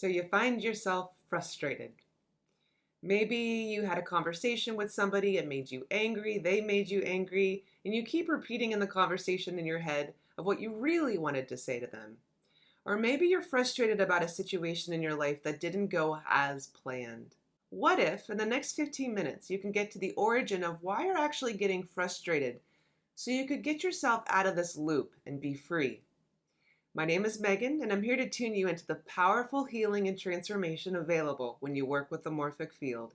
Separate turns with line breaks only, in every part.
So you find yourself frustrated. Maybe you had a conversation with somebody, it made you angry, they made you angry, and you keep repeating in the conversation in your head of what you really wanted to say to them. Or maybe you're frustrated about a situation in your life that didn't go as planned. What if, in the next 15 minutes, you can get to the origin of why you're actually getting frustrated so you could get yourself out of this loop and be free? My name is Megan, and I'm here to tune you into the powerful healing and transformation available when you work with the morphic field.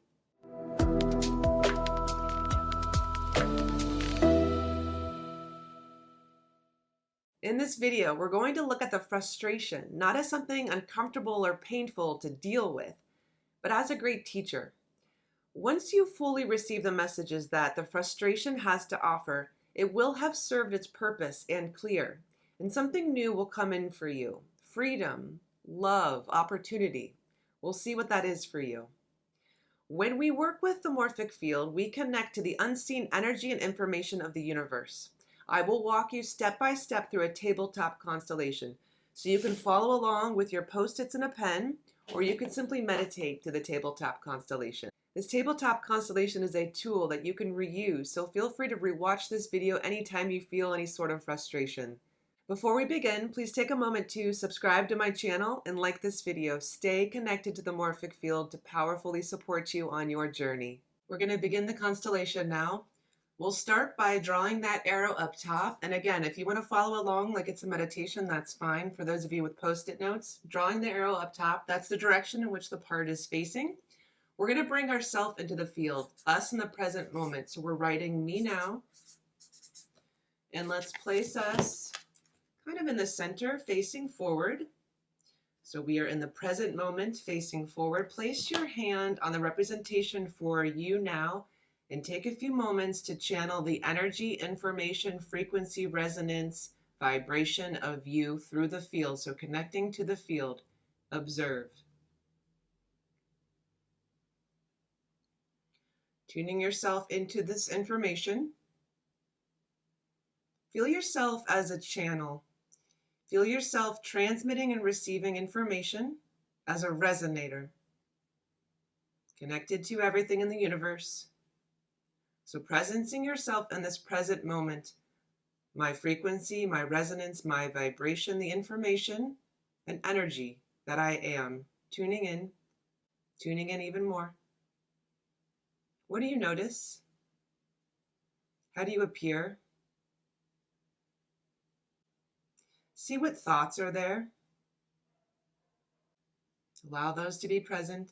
In this video, we're going to look at the frustration, not as something uncomfortable or painful to deal with, but as a great teacher. Once you fully receive the messages that the frustration has to offer, it will have served its purpose and clear. And something new will come in for you. Freedom, love, opportunity. We'll see what that is for you. When we work with the morphic field, we connect to the unseen energy and information of the universe. I will walk you step by step through a tabletop constellation, so you can follow along with your post-its and a pen, or you can simply meditate to the tabletop constellation. This tabletop constellation is a tool that you can reuse, so feel free to rewatch this video anytime you feel any sort of frustration. Before we begin, please take a moment to subscribe to my channel and like this video. Stay connected to the morphic field to powerfully support you on your journey. We're going to begin the constellation now. We'll start by drawing that arrow up top. And again, if you want to follow along like it's a meditation, that's fine. For those of you with post-it notes, drawing the arrow up top, that's the direction in which the part is facing. We're going to bring ourselves into the field, us in the present moment. So we're writing me now. And let's place us kind of in the center, facing forward. So we are in the present moment, facing forward. Place your hand on the representation for you now and take a few moments to channel the energy, information, frequency, resonance, vibration of you through the field. So connecting to the field, observe. Tuning yourself into this information. Feel yourself as a channel. Feel yourself transmitting and receiving information as a resonator, connected to everything in the universe. So presencing yourself in this present moment, my frequency, my resonance, my vibration, the information and energy that I am, tuning in even more. What do you notice? How do you appear? See what thoughts are there. Allow those to be present.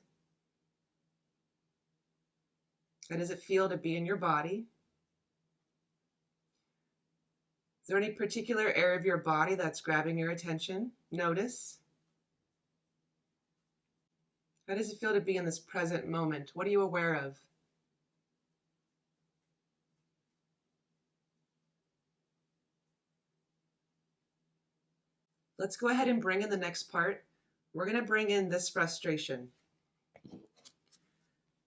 How does it feel to be in your body? Is there any particular area of your body that's grabbing your attention? Notice. How does it feel to be in this present moment? What are you aware of? Let's go ahead and bring in the next part. We're going to bring in this frustration.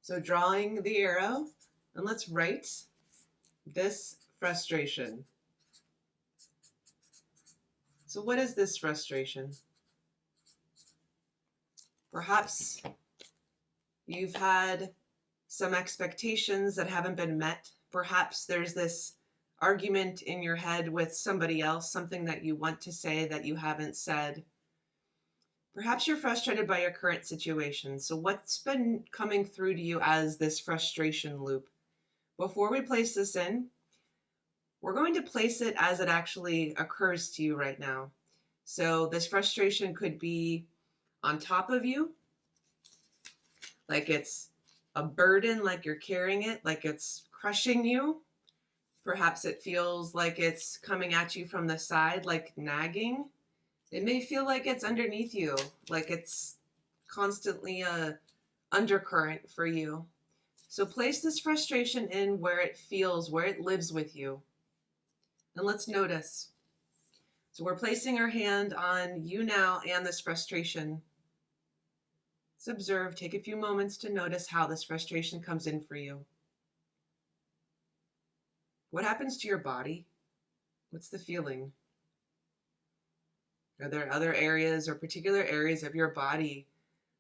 So drawing the arrow, and let's write this frustration. So what is this frustration? Perhaps you've had some expectations that haven't been met. Perhaps there's this argument in your head with somebody else, something that you want to say that you haven't said. Perhaps you're frustrated by your current situation. So what's been coming through to you as this frustration loop? Before we place this in, we're going to place it as it actually occurs to you right now. So this frustration could be on top of you, like it's a burden, like you're carrying it, like it's crushing you. Perhaps it feels like it's coming at you from the side, like nagging. It may feel like it's underneath you, like it's constantly a undercurrent for you. So place this frustration in where it feels, where it lives with you. And let's notice. So we're placing our hand on you now and this frustration. Let's observe, take a few moments to notice how this frustration comes in for you. What happens to your body? What's the feeling? Are there other areas or particular areas of your body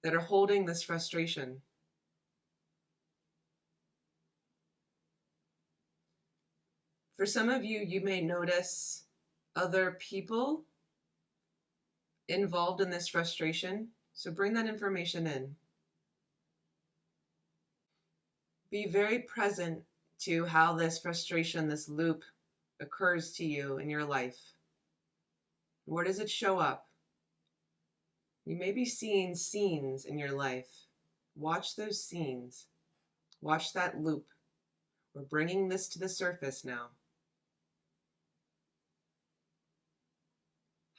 that are holding this frustration. For some of you, you may notice other people involved in this frustration. So bring that information in. Be very present to how this frustration, this loop, occurs to you in your life. Where does it show up? You may be seeing scenes in your life. Watch those scenes. Watch that loop. We're bringing this to the surface now.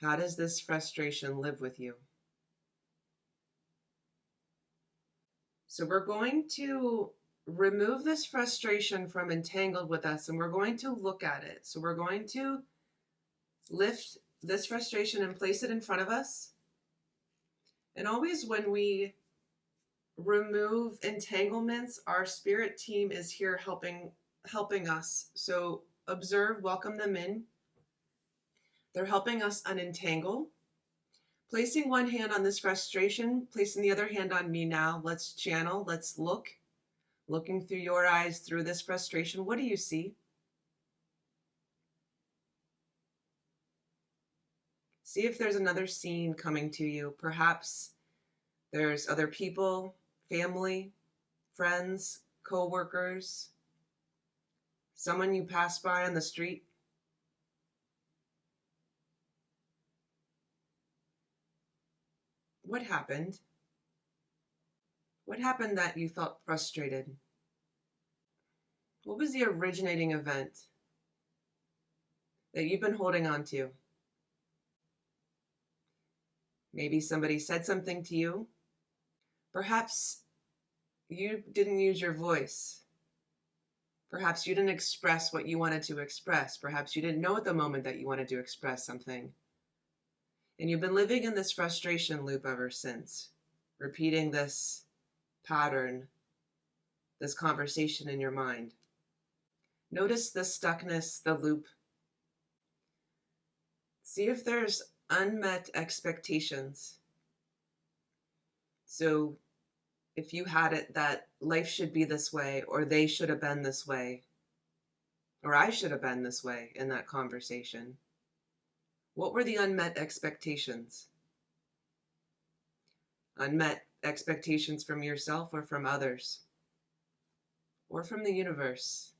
How does this frustration live with you? So we're going to remove this frustration from entangled with us, and we're going to look at it. So we're going to lift this frustration and place it in front of us. And always when we remove entanglements, our spirit team is here helping us. So observe, welcome them in. They're helping us unentangle. Placing one hand on this frustration, placing the other hand on me now. Let's channel, let's look. Looking through your eyes, through this frustration, what do you see? See if there's another scene coming to you. Perhaps there's other people, family, friends, co-workers, someone you pass by on the street. What happened? What happened that you felt frustrated? What was the originating event that you've been holding on to? Maybe somebody said something to you. Perhaps you didn't use your voice. Perhaps you didn't express what you wanted to express. Perhaps you didn't know at the moment that you wanted to express something. And you've been living in this frustration loop ever since, repeating this pattern, this conversation in your mind. Notice the stuckness, the loop. See if there's unmet expectations. So if you had it that life should be this way, or they should have been this way, or I should have been this way in that conversation, what were the unmet expectations? Unmet expectations from yourself or from others? Or from the universe?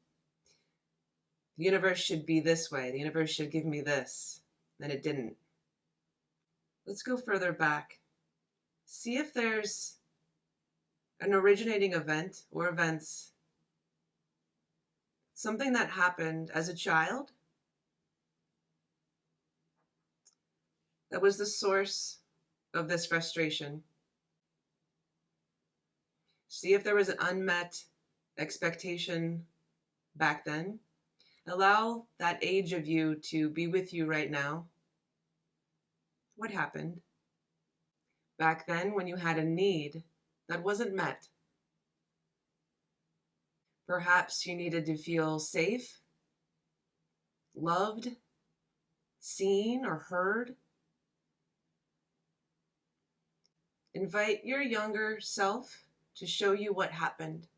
The universe should be this way. The universe should give me this. And it didn't. Let's go further back. See if there's an originating event or events. Something that happened as a child that was the source of this frustration. See if there was an unmet expectation back then. Allow that age of you to be with you right now. What happened back then when you had a need that wasn't met? Perhaps you needed to feel safe, loved, seen, or heard. Invite your younger self to show you what happened.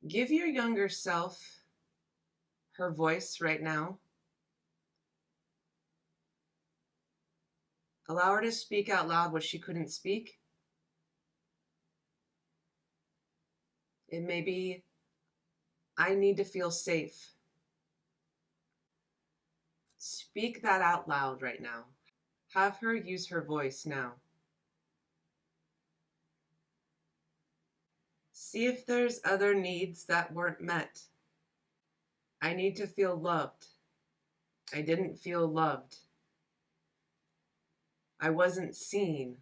Give your younger self her voice right now. Allow her to speak out loud what she couldn't speak. It may be, I need to feel safe. Speak that out loud right now. Have her use her voice now. See if there's other needs that weren't met. I need to feel loved. I didn't feel loved. I wasn't seen.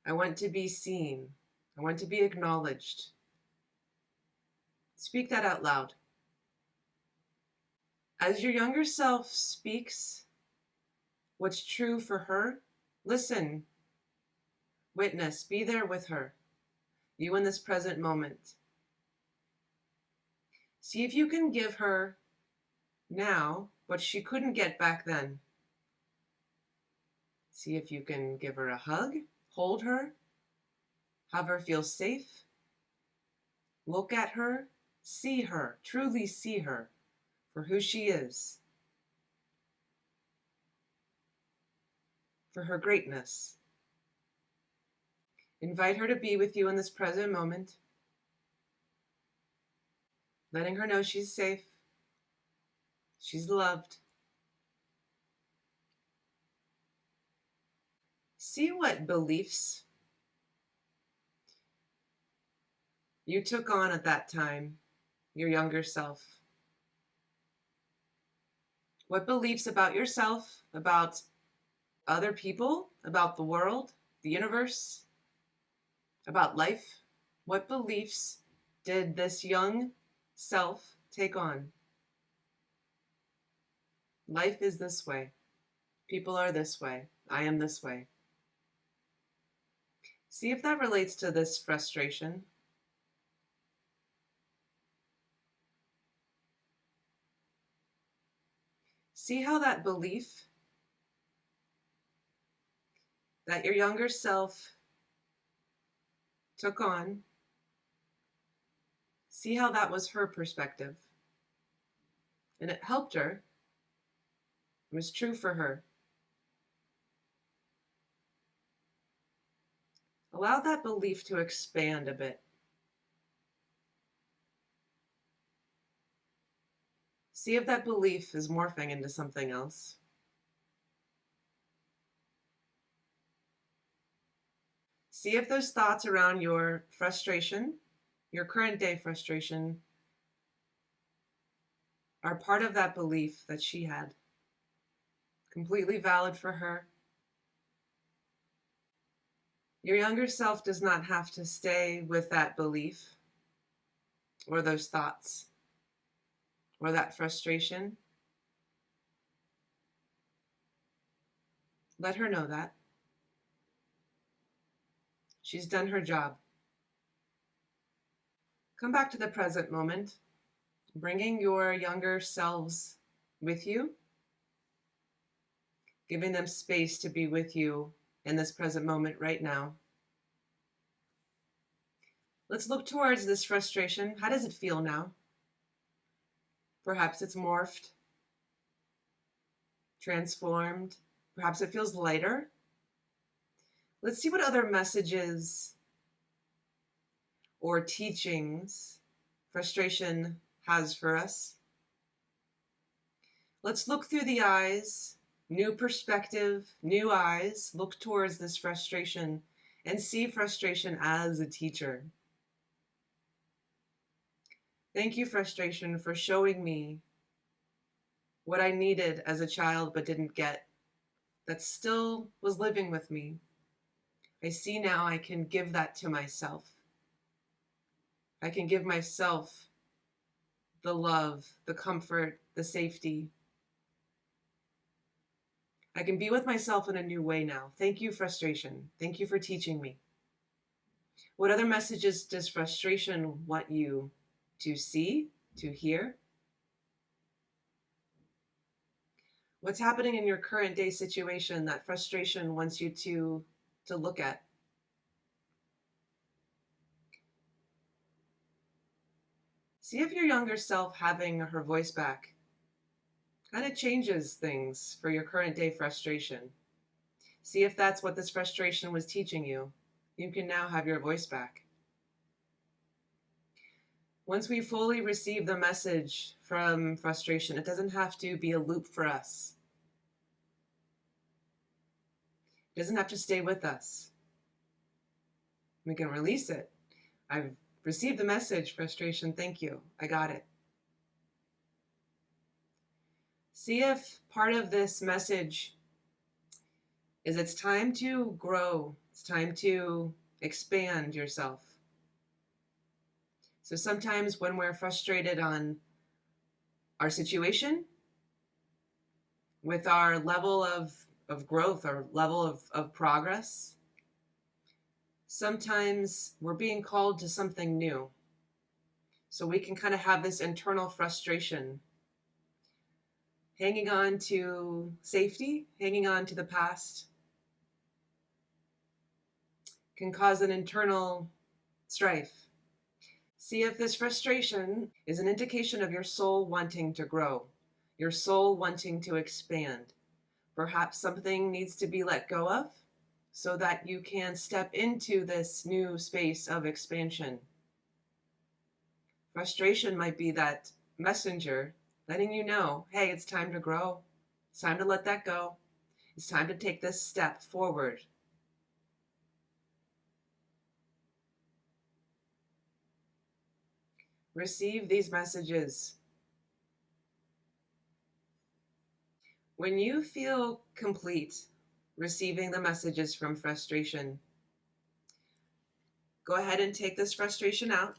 I want to be seen. I want to be acknowledged. Speak that out loud. As your younger self speaks what's true for her, listen, witness, be there with her, you in this present moment. See if you can give her now what she couldn't get back then. See if you can give her a hug, hold her, have her feel safe. Look at her, see her, truly see her for who she is, for her greatness. Invite her to be with you in this present moment, letting her know she's safe, she's loved. See what beliefs you took on at that time, your younger self. What beliefs about yourself, about other people, about the world, the universe, about life? What beliefs did this young self take on? Life is this way. People are this way. I am this way. See if that relates to this frustration. See how that belief that your younger self took on, see how that was her perspective. And it helped her. It was true for her. Allow that belief to expand a bit. See if that belief is morphing into something else. See if those thoughts around your frustration, your current day frustration, are part of that belief that she had. Completely valid for her. Your younger self does not have to stay with that belief or those thoughts or that frustration. Let her know that. She's done her job. Come back to the present moment, bringing your younger selves with you, giving them space to be with you in this present moment right now. Let's look towards this frustration. How does it feel now? Perhaps it's morphed, transformed. Perhaps it feels lighter. Let's see what other messages or teachings frustration has for us. Let's look through the eyes, new perspective, new eyes. Look towards this frustration and see frustration as a teacher. Thank you, frustration, for showing me what I needed as a child but didn't get, that still was living with me. I see now I can give that to myself. I can give myself the love, the comfort, the safety. I can be with myself in a new way now. Thank you, frustration. Thank you for teaching me. What other messages does frustration want you to see, to hear? What's happening in your current day situation that frustration wants you to look at? See if your younger self having her voice back kind of changes things for your current day frustration. See if that's what this frustration was teaching you. You can now have your voice back. Once we fully receive the message from frustration, it doesn't have to be a loop for us. It doesn't have to stay with us. We can release it. I've received the message, frustration, thank you. I got it. See if part of this message is it's time to grow. It's time to expand yourself. So sometimes when we're frustrated on our situation, with our level of growth, our level of progress, sometimes we're being called to something new. So we can kind of have this internal frustration, hanging on to safety, hanging on to the past, can cause an internal strife. See if this frustration is an indication of your soul wanting to grow, your soul wanting to expand. Perhaps something needs to be let go of so that you can step into this new space of expansion. Frustration might be that messenger letting you know, hey, it's time to grow. It's time to let that go. It's time to take this step forward. Receive these messages. When you feel complete receiving the messages from frustration, go ahead and take this frustration out.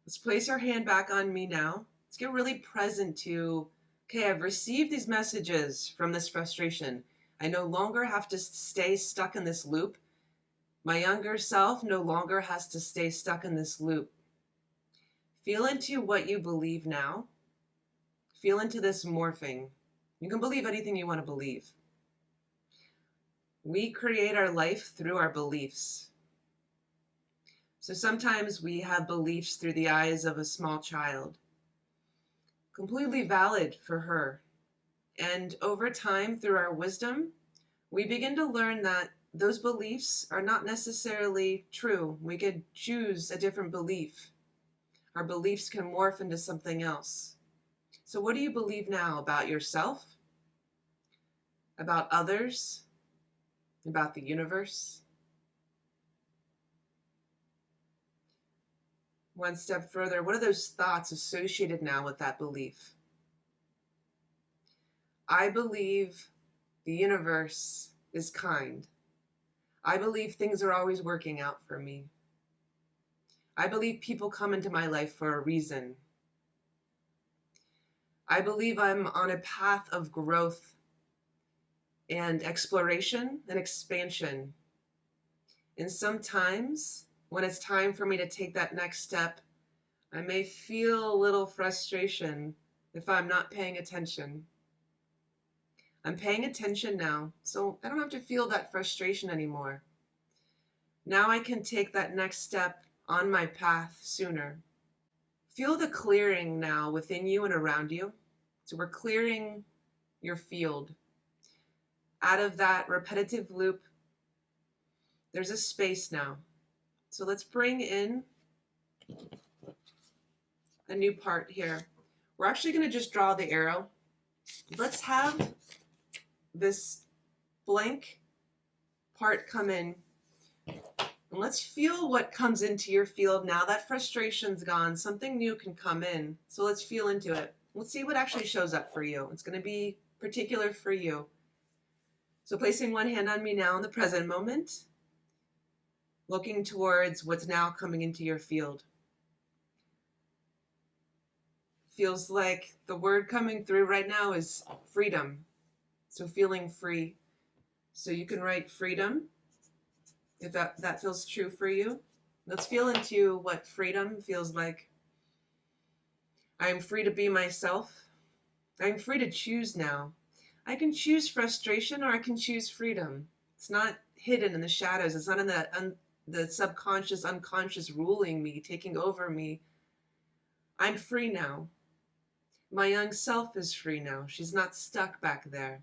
Let's place our hand back on me now. Let's get really present to, okay, I've received these messages from this frustration. I no longer have to stay stuck in this loop. My younger self no longer has to stay stuck in this loop. Feel into what you believe now. Feel into this morphing. You can believe anything you want to believe. We create our life through our beliefs. So sometimes we have beliefs through the eyes of a small child. Completely valid for her. And over time, through our wisdom, we begin to learn that those beliefs are not necessarily true. We could choose a different belief. Our beliefs can morph into something else. So what do you believe now about yourself, about others, about the universe? One step further, what are those thoughts associated now with that belief? I believe the universe is kind. I believe things are always working out for me. I believe people come into my life for a reason. I believe I'm on a path of growth and exploration and expansion. And sometimes, when it's time for me to take that next step, I may feel a little frustration if I'm not paying attention. I'm paying attention now, so I don't have to feel that frustration anymore. Now I can take that next step on my path sooner. Feel the clearing now within you and around you. So we're clearing your field. Out of that repetitive loop, there's a space now. So let's bring in a new part here. We're actually going to just draw the arrow. Let's have this blank part come in. And let's feel what comes into your field now. That frustration's gone. Something new can come in. So let's feel into it. Let's see what actually shows up for you. It's going to be particular for you. So placing one hand on me now in the present moment, looking towards what's now coming into your field. Feels like the word coming through right now is freedom. So feeling free. So you can write freedom if that feels true for you. Let's feel into what freedom feels like. I am free to be myself. I'm free to choose now. I can choose frustration or I can choose freedom. It's not hidden in the shadows. It's not in the subconscious, unconscious ruling me, taking over me. I'm free now. My young self is free now. She's not stuck back there.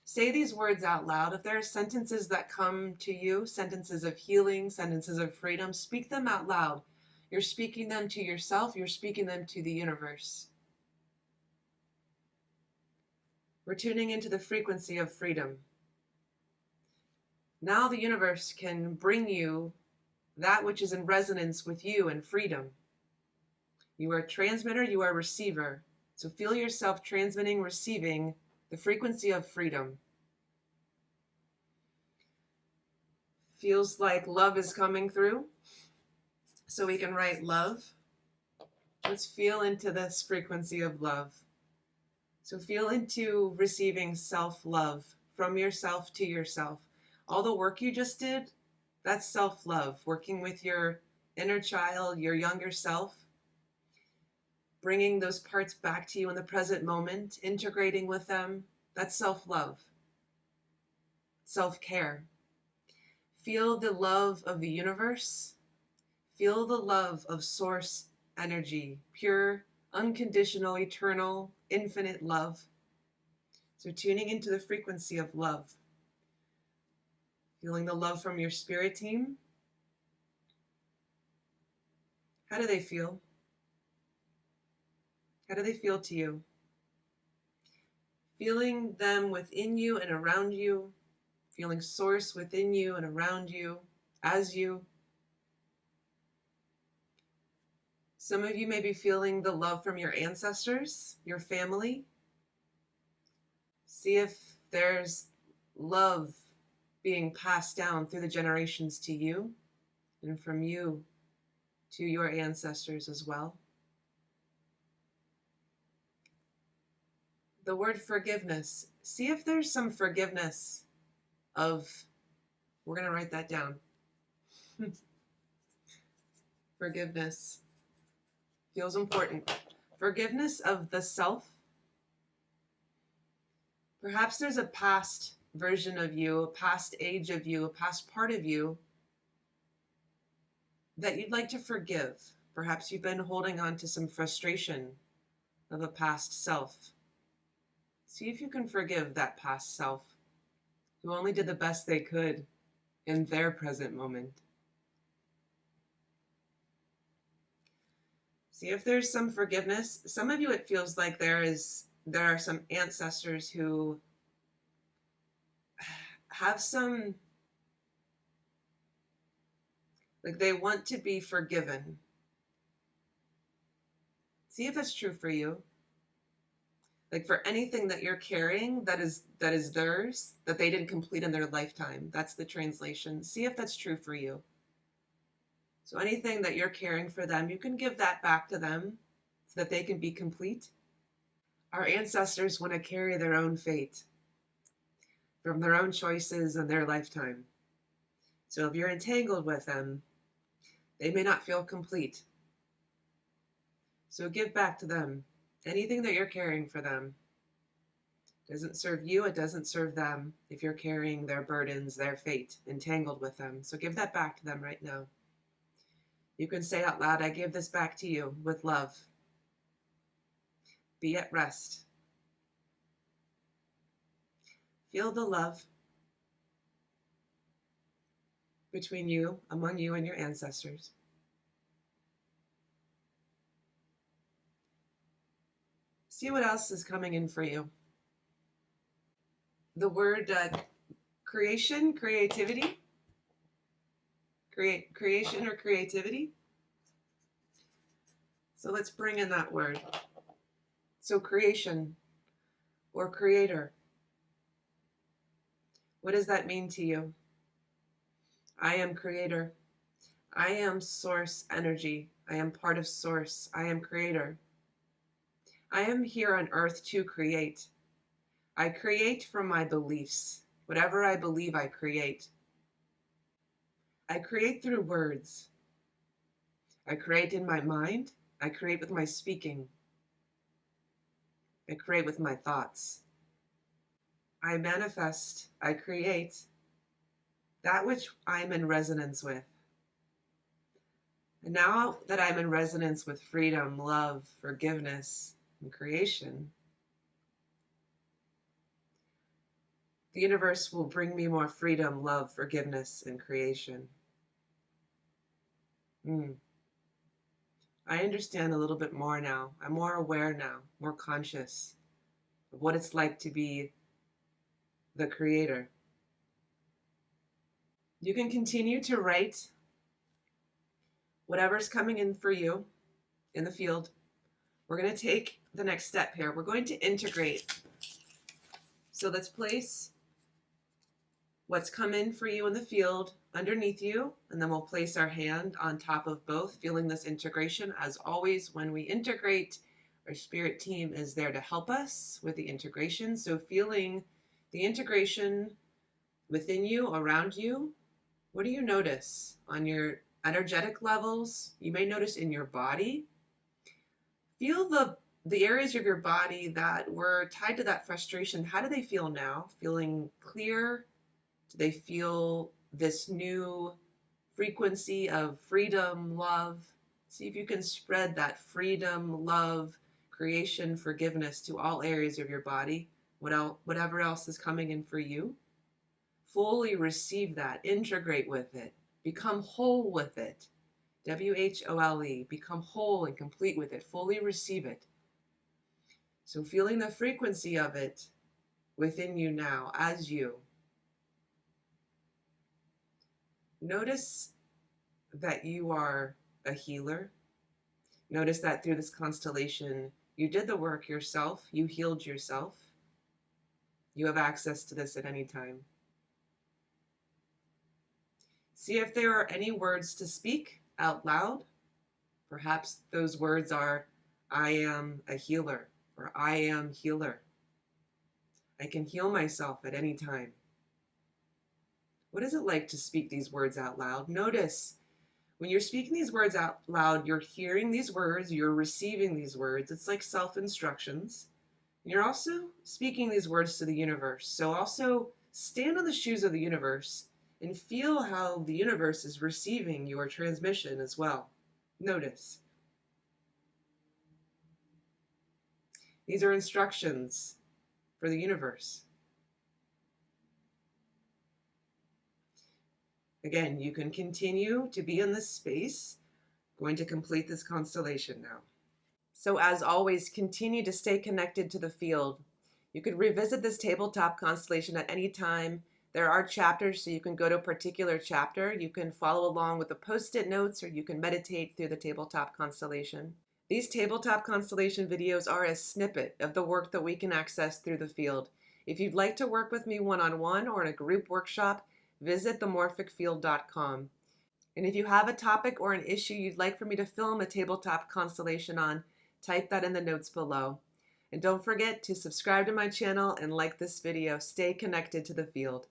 Say these words out loud. If there are sentences that come to you, sentences of healing, sentences of freedom, speak them out loud. You're speaking them to yourself. You're speaking them to the universe. We're tuning into the frequency of freedom. Now the universe can bring you that which is in resonance with you and freedom. You are a transmitter, you are a receiver. So feel yourself transmitting, receiving the frequency of freedom. Feels like love is coming through. So we can write love. Let's feel into this frequency of love. So feel into receiving self-love from yourself to yourself. All the work you just did, that's self-love. Working with your inner child, your younger self. Bringing those parts back to you in the present moment, integrating with them, that's self-love. self-care. Feel the love of the universe. Feel the love of source energy, pure, unconditional, eternal, infinite love. So tuning into the frequency of love. Feeling the love from your spirit team. How do they feel? How do they feel to you? Feeling them within you and around you. Feeling source within you and around you, as you. Some of you may be feeling the love from your ancestors, your family. See if there's love being passed down through the generations to you and from you to your ancestors as well. The word forgiveness. See if there's some forgiveness of, we're going to write that down. Forgiveness. Feels important. Forgiveness of the self. Perhaps there's a past version of you, a past age of you, a past part of you that you'd like to forgive. Perhaps you've been holding on to some frustration of a past self. See if you can forgive that past self who only did the best they could in their present moment. See if there's some forgiveness. Some of you, it feels like there are some ancestors who have some, like they want to be forgiven. See if that's true for you. Like for anything that you're carrying that is theirs, that they didn't complete in their lifetime. That's the translation. See if that's true for you. So anything that you're carrying for them, you can give that back to them so that they can be complete. Our ancestors want to carry their own fate from their own choices in their lifetime. So if you're entangled with them, they may not feel complete. So give back to them. Anything that you're carrying for them doesn't serve you, it doesn't serve them if you're carrying their burdens, their fate, entangled with them. So give that back to them right now. You can say out loud, I give this back to you with love. Be at rest. Feel the love between you, among you and your ancestors. See what else is coming in for you. The word creation, creativity. Creation or creativity. So let's bring in that word. So creation or creator. What does that mean to you? I am creator. I am source energy. I am part of source. I am creator. I am here on earth to create. I create from my beliefs. Whatever I believe, I create. I create through words. I create in my mind. I create with my speaking. I create with my thoughts. I manifest, I create that which I'm in resonance with. And now that I'm in resonance with freedom, love, forgiveness, and creation, the universe will bring me more freedom, love, forgiveness, and creation. I understand a little bit more now. I'm more aware now, more conscious of what it's like to be the creator. You can continue to write whatever's coming in for you in the field. We're going to take the next step here. We're going to integrate. So let's place what's come in for you in the field underneath you, and then we'll place our hand on top of both, feeling this integration. As always, when we integrate, our spirit team is there to help us with the integration. So feeling the integration within you, around you, what do you notice on your energetic levels? You may notice in your body. Feel the areas of your body that were tied to that frustration. How do they feel now? Feeling clear, Do they feel this new frequency of freedom, love? See if you can spread that freedom, love, creation, forgiveness to all areas of your body, whatever else is coming in for you. Fully receive that, integrate with it, become whole with it. WHOLE, become whole and complete with it, fully receive it. So feeling the frequency of it within you now as you. Notice that you are a healer. Notice that through this constellation, you did the work yourself, you healed yourself. You have access to this at any time. See if there are any words to speak out loud. Perhaps those words are, I am a healer, or I am healer. I can heal myself at any time. What is it like to speak these words out loud? Notice when you're speaking these words out loud, you're hearing these words, you're receiving these words. It's like self-instructions. You're also speaking these words to the universe. So also stand on the shoes of the universe and feel how the universe is receiving your transmission as well. Notice. These are instructions for the universe. Again, you can continue to be in this space. I'm going to complete this constellation now. So as always, continue to stay connected to the field. You could revisit this tabletop constellation at any time. There are chapters, so you can go to a particular chapter. You can follow along with the post-it notes, or you can meditate through the tabletop constellation. These tabletop constellation videos are a snippet of the work that we can access through the field. If you'd like to work with me one-on-one or in a group workshop, visit themorphicfield.com. And if you have a topic or an issue you'd like for me to film a tabletop constellation on, type that in the notes below. And don't forget to subscribe to my channel and like this video. Stay connected to the field.